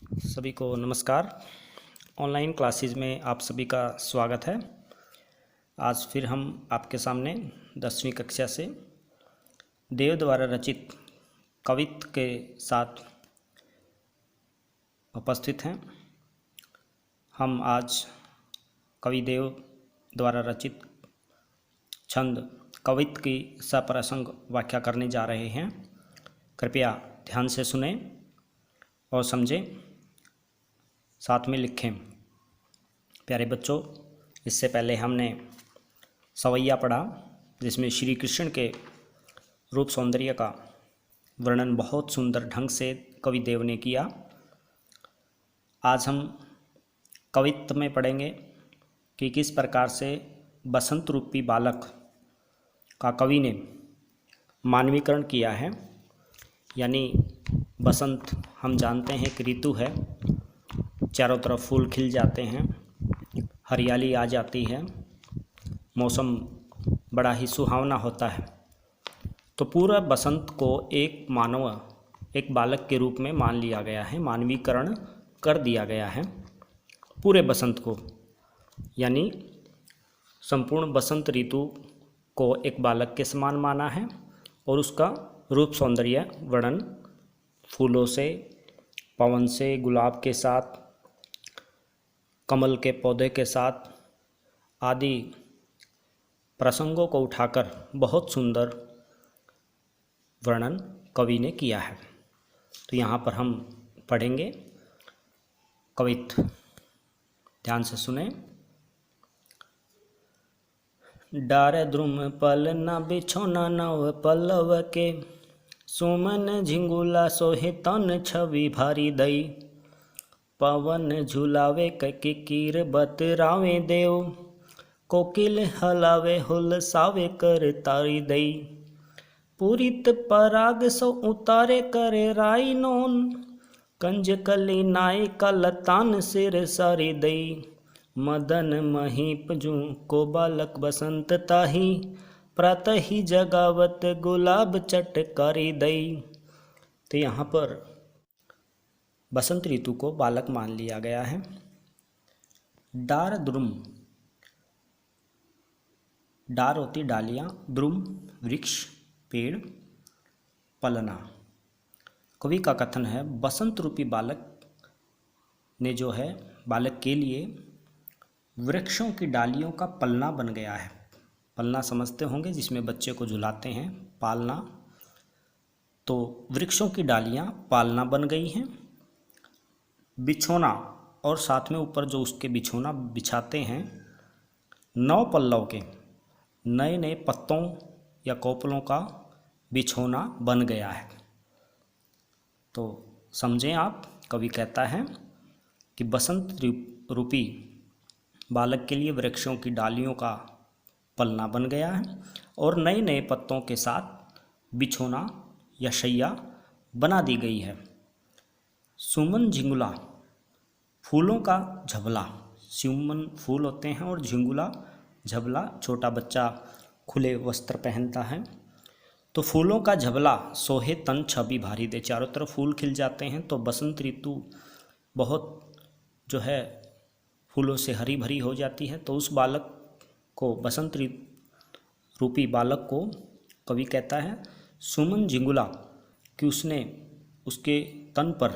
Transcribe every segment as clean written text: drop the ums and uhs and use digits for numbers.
सभी को नमस्कार। ऑनलाइन क्लासेस में आप सभी का स्वागत है। आज फिर हम आपके सामने 10वीं कक्षा से देव द्वारा रचित कवित्व के साथ उपस्थित हैं। हम आज कवि देव द्वारा रचित छंद कवित्व की सप्रसंग व्याख्या करने जा रहे हैं। कृपया ध्यान से सुनें और समझें, साथ में लिखें। प्यारे बच्चों, इससे पहले हमने सवैया पढ़ा, जिसमें श्री कृष्ण के रूप सौंदर्य का वर्णन बहुत सुंदर ढंग से कवि देव ने किया। आज हम कवित्व में पढ़ेंगे कि किस प्रकार से बसंत रूपी बालक का कवि ने मानवीकरण किया है। यानी बसंत हम जानते हैं कि ऋतु है, चारों तरफ फूल खिल जाते हैं, हरियाली आ जाती है, मौसम बड़ा ही सुहावना होता है। तो पूरा बसंत को एक बालक के रूप में मान लिया गया है, मानवीकरण कर दिया गया है पूरे बसंत को। यानी संपूर्ण बसंत ऋतु को एक बालक के समान माना है और उसका रूप सौंदर्य वर्णन फूलों से, पवन से, गुलाब के साथ, कमल के पौधे के साथ आदि प्रसंगों को उठाकर बहुत सुंदर वर्णन कवि ने किया है। तो यहाँ पर हम पढ़ेंगे कवित्व। ध्यान से सुने। डार द्रुम पल न बिछौना नव पल्लव के, सुमन झिंगुला सोहे तन छवि भारी दई, पवन झुलावे किकीर बतरावे देव, कोकिल हलावे हुलसावे कर तारी दई, पूरित पराग सो उतारे करे राई नोन, कंज कली नाय का लतान सिर सारी दई, मदन महीप जू को बालक बसंत ताही, प्रातः ही जगावत गुलाब चटकारी दई। तो यहाँ पर बसंत ऋतु को बालक मान लिया गया है। डार द्रुम, डार होती डालियाँ, द्रुम वृक्ष पेड़, पलना। कवि का कथन है बसंत रूपी बालक ने जो है बालक के लिए वृक्षों की डालियों का पलना बन गया है। पलना समझते होंगे, जिसमें बच्चे को झुलाते हैं, पालना। तो वृक्षों की डालियाँ पालना बन गई हैं। बिछोना, और साथ में ऊपर जो उसके बिछोना बिछाते हैं, 9 पल्लव के नए नए पत्तों या कोपलों का बिछोना बन गया है। तो समझें आप, कवि कहता है कि बसंत रूपी बालक के लिए वृक्षों की डालियों का पलना बन गया है और नए नए पत्तों के साथ बिछोना या शैया बना दी गई है। सुमन झिंगुला, फूलों का झबला। सुमन फूल होते हैं और झिंगुला झबला, छोटा बच्चा खुले वस्त्र पहनता है। तो फूलों का झबला सोहे तन छवि भारी दे, चारों तरफ फूल खिल जाते हैं। तो बसंत ऋतु बहुत जो है फूलों से हरी भरी हो जाती है। तो उस बालक को, बसंत रूपी बालक को कवि कहता है सुमन झिंगुला, कि उसने उसके तन पर,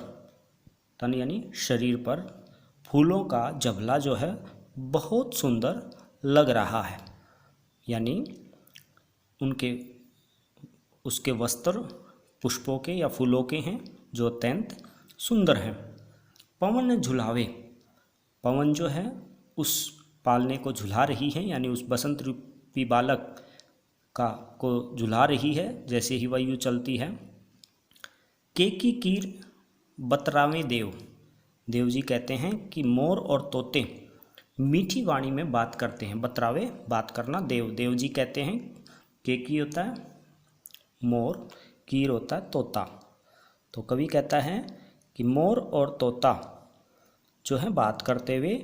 तन यानी शरीर पर, फूलों का झबला जो है बहुत सुंदर लग रहा है। यानी उसके वस्त्र पुष्पों के या फूलों के हैं जो अत्यंत सुंदर हैं। पवन झुलावे, पवन जो है उस पालने को झुला रही है, यानी उस बसंत रूपी बालक को झुला रही है जैसे ही वायु चलती है। केकी कीर बतरावे देव, देव जी कहते हैं कि मोर और तोते मीठी वाणी में बात करते हैं। बतरावे बात करना, देव जी कहते हैं। केकी होता है मोर, कीर होता है तोता। तो कवि कहता है कि मोर और तोता जो है बात करते हुए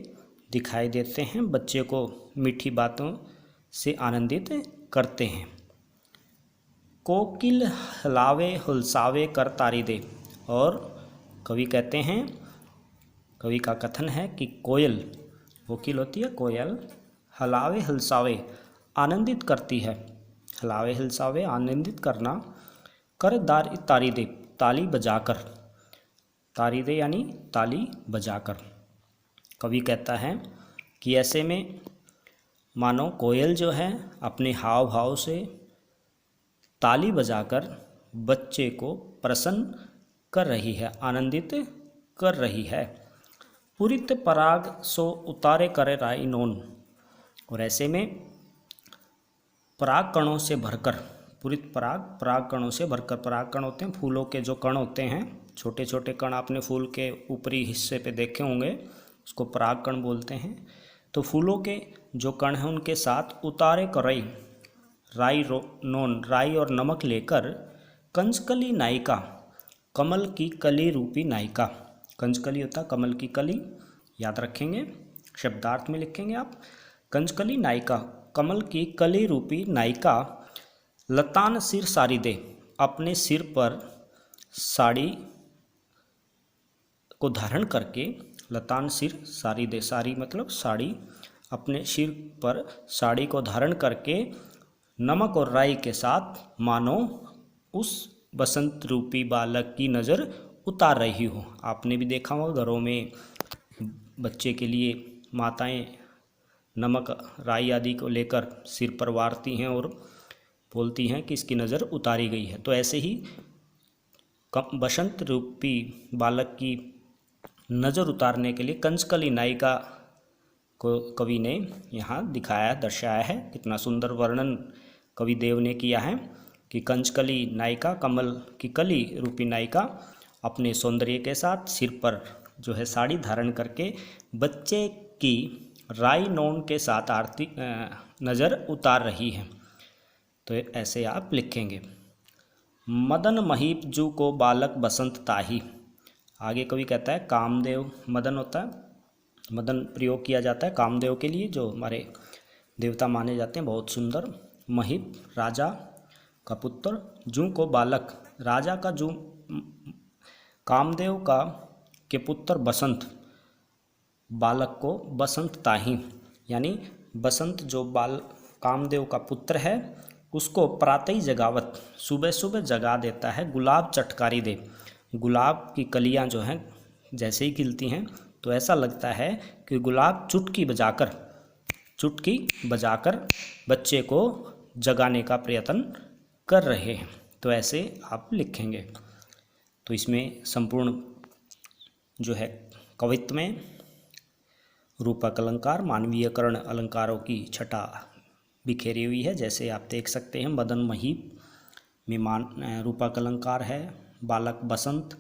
दिखाई देते हैं, बच्चे को मीठी बातों से आनंदित करते हैं। कोकिल हलावे हुलसावे कर तारी दे, और कवि कहते हैं कवि का कथन है कि कोयल, वकील होती है कोयल, हलावे हलसावे आनंदित करती है, हलावे हलसावे आनंदित करना, कर दार तारी दे ताली बजाकर, तारी दे यानी ताली बजाकर। कवि कहता है कि ऐसे में मानो कोयल जो है अपने हाव भाव से ताली बजाकर बच्चे को प्रसन्न कर रही है, आनंदित कर रही है। पुरित पराग सो उतारे करे राई नोन, और ऐसे में पराग कणों से भरकर, पुरित पराग, पराग कणों से भरकर, पराग कण होते हैं फूलों के जो कण होते हैं, छोटे छोटे कण आपने फूल के ऊपरी हिस्से पे देखे होंगे, उसको पराग कण बोलते हैं। तो फूलों के जो कण हैं उनके साथ उतारे करई राई नोन, राई और नमक लेकर, कंजकली नायिका, कमल की कली रूपी नायिका, कंजकली होता कमल की कली, याद रखेंगे, शब्दार्थ में लिखेंगे आप, कंजकली नायिका, कमल की कली रूपी नायिका, लतान सिर साड़ी दे, अपने सिर पर साड़ी को धारण करके, लतान सिर साड़ी दे, साड़ी मतलब साड़ी, अपने सिर पर साड़ी को धारण करके नमक और राई के साथ मानो उस बसंत रूपी बालक की नज़र उतार रही हो। आपने भी देखा होगा घरों में बच्चे के लिए माताएं नमक राई आदि को लेकर सिर पर वारती हैं और बोलती हैं कि इसकी नज़र उतारी गई है। तो ऐसे ही बसंत रूपी बालक की नज़र उतारने के लिए कंजकली नायिका को कवि ने यहाँ दिखाया, दर्शाया है। कितना सुंदर वर्णन कवि देव ने किया है कि कंजकली नायिका, कमल की कली रूपी नायिका अपने सौंदर्य के साथ सिर पर जो है साड़ी धारण करके बच्चे की राई नोन के साथ आरती नज़र उतार रही है। तो ऐसे आप लिखेंगे। मदन महीप जू को बालक बसंत ताही, आगे कवि कहता है कामदेव, मदन होता है, मदन प्रयोग किया जाता है कामदेव के लिए जो हमारे देवता माने जाते हैं, बहुत सुंदर। महीप राजा का पुत्र, जू को बालक, राजा का जू, कामदेव का के पुत्र बसंत, बालक को बसंत ताही, यानी बसंत जो कामदेव का पुत्र है उसको प्रातः जगावत, सुबह सुबह जगा देता है, गुलाब चटकारी दे, गुलाब की कलियां जो हैं जैसे ही खिलती हैं तो ऐसा लगता है कि गुलाब चुटकी बजाकर बच्चे को जगाने का प्रयत्न कर रहे हैं। तो ऐसे आप लिखेंगे। तो इसमें संपूर्ण जो है कवित्व में रूपक अलंकार, मानवीयकरण अलंकारों की छटा बिखेरी हुई है। जैसे आप देख सकते हैं मदन महीप में रूपक अलंकार है, बालक बसंत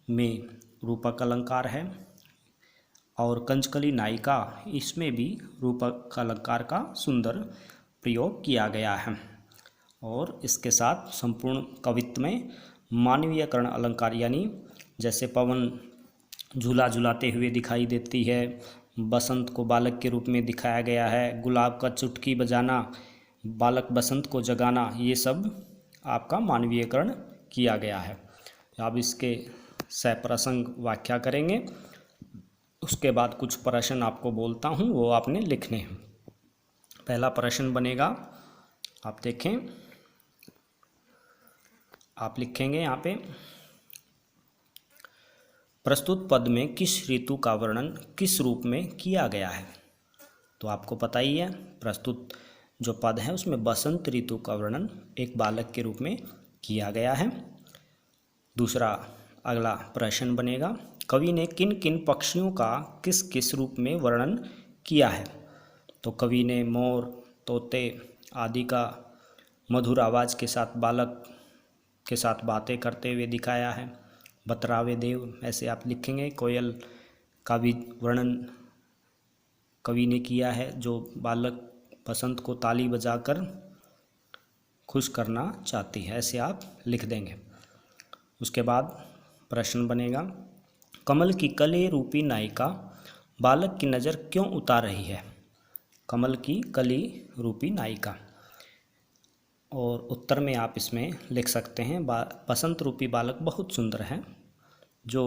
में रूपक अलंकार है, और कंजकली नायिका इसमें भी रूपक अलंकार का सुंदर प्रयोग किया गया है। और इसके साथ संपूर्ण कवित्व में मानवीयकरण अलंकार, यानी जैसे पवन झूला झुलाते हुए दिखाई देती है, बसंत को बालक के रूप में दिखाया गया है, गुलाब का चुटकी बजाना, बालक बसंत को जगाना, ये सब आपका मानवीयकरण किया गया है। अब इसके सप्रसंग व्याख्या करेंगे, उसके बाद कुछ प्रश्न आपको बोलता हूँ, वो आपने लिखने हैं। पहला प्रश्न बनेगा, आप देखें, आप लिखेंगे यहाँ पे, प्रस्तुत पद में किस ऋतु का वर्णन किस रूप में किया गया है। तो आपको पता ही है प्रस्तुत जो पद है उसमें बसंत ऋतु का वर्णन एक बालक के रूप में किया गया है। दूसरा अगला प्रश्न बनेगा, कवि ने किन किन पक्षियों का किस किस रूप में वर्णन किया है। तो कवि ने मोर, तोते आदि का मधुर आवाज़ के साथ बालक के साथ बातें करते हुए दिखाया है। बतरावे देव, ऐसे आप लिखेंगे। कोयल का भी वर्णन कवि ने किया है जो बालक बसंत को ताली बजाकर खुश करना चाहती है, ऐसे आप लिख देंगे। उसके बाद प्रश्न बनेगा, कमल की कली रूपी नायिका बालक की नज़र क्यों उतार रही है। कमल की कली रूपी नायिका, और उत्तर में आप इसमें लिख सकते हैं बसंत रूपी बालक बहुत सुंदर है, जो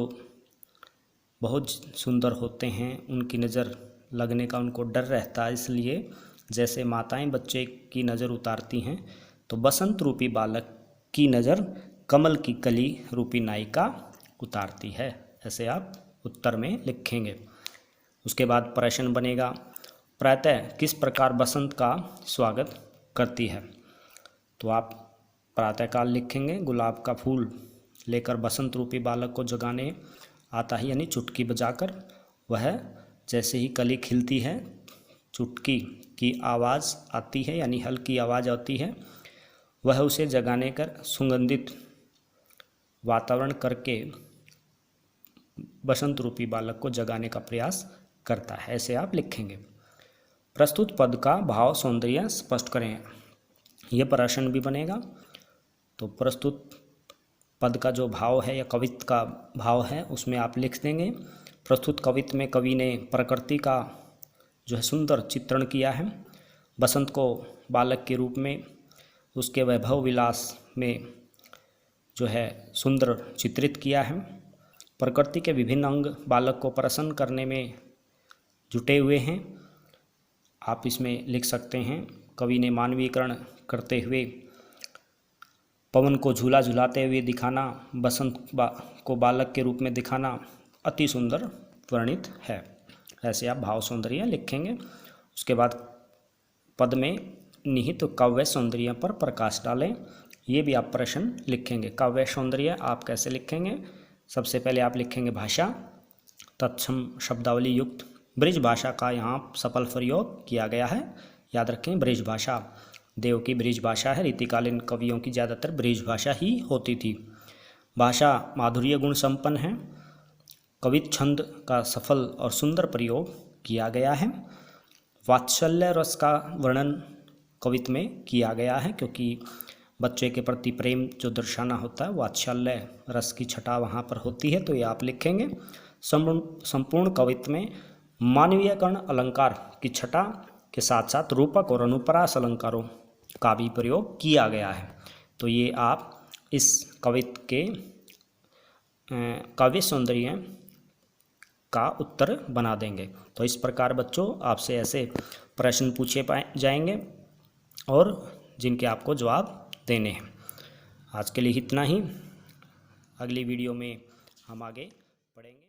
बहुत सुंदर होते हैं, उनकी नज़र लगने का उनको डर रहता है, इसलिए जैसे माताएं बच्चे की नज़र उतारती हैं तो बसंत रूपी बालक की नज़र कमल की कली रूपी नायिका उतारती है। ऐसे आप उत्तर में लिखेंगे। उसके बाद प्रश्न बनेगा, प्रातः किस प्रकार बसंत का स्वागत करती है। तो आप प्रातःकाल लिखेंगे, गुलाब का फूल लेकर बसंत रूपी बालक को जगाने आता है, यानी चुटकी बजाकर। वह जैसे ही कली खिलती है, चुटकी की आवाज़ आती है, यानी हल्की आवाज़ आती है, वह उसे जगाने कर सुगंधित वातावरण करके बसंत रूपी बालक को जगाने का प्रयास करता है। ऐसे आप लिखेंगे। प्रस्तुत पद का भाव सौंदर्य स्पष्ट करें। यह प्रश्न भी बनेगा। तो प्रस्तुत पद का जो भाव है या कवित्व का भाव है उसमें आप लिख देंगे। प्रस्तुत कवित्व में कवि ने प्रकृति का जो है सुंदर चित्रण किया है। बसंत को बालक के रूप में उसके वैभव विलास में जो है सुंदर चित्रित किया है। प्रकृति के विभिन्न अंग बालक को प्रसन्न करने में जुटे हुए हैं। आप इसमें लिख सकते हैं, कवि ने मानवीकरण करते हुए पवन को झूला झुलाते हुए दिखाना, बसंत को बालक के रूप में दिखाना अति सुंदर वर्णित है। ऐसे आप भाव सौंदर्य लिखेंगे। उसके बाद पद में निहित काव्य सौंदर्य पर प्रकाश डालें। ये भी आप प्रश्न लिखेंगे। काव्य सौंदर्य आप कैसे लिखेंगे। सबसे पहले आप लिखेंगे भाषा, तत्सम शब्दावली युक्त ब्रिज भाषा का यहाँ सफल प्रयोग किया गया है। याद रखें, ब्रिज भाषा देव की ब्रिज भाषा है। रीतिकालीन कवियों की ज़्यादातर ब्रिज भाषा ही होती थी। भाषा माधुर्य गुण संपन्न है। कवित्व छंद का सफल और सुंदर प्रयोग किया गया है। वात्सल्य रस का वर्णन कवित्व में किया गया है, क्योंकि बच्चे के प्रति प्रेम जो दर्शाना होता है, वात्सल्य रस की छटा वहाँ पर होती है। तो ये आप लिखेंगे। संपूर्ण कवित्व में मानवीयकरण अलंकार की छटा के साथ साथ रूपक और अनुप्रास अलंकारों का भी प्रयोग किया गया है। तो ये आप इस कवित्व के काव्य सौंदर्य का उत्तर बना देंगे। तो इस प्रकार बच्चों आपसे ऐसे प्रश्न पूछे जाएंगे और जिनके आपको जवाब देने हैं। आज के लिए इतना ही। अगली वीडियो में हम आगे पढ़ेंगे।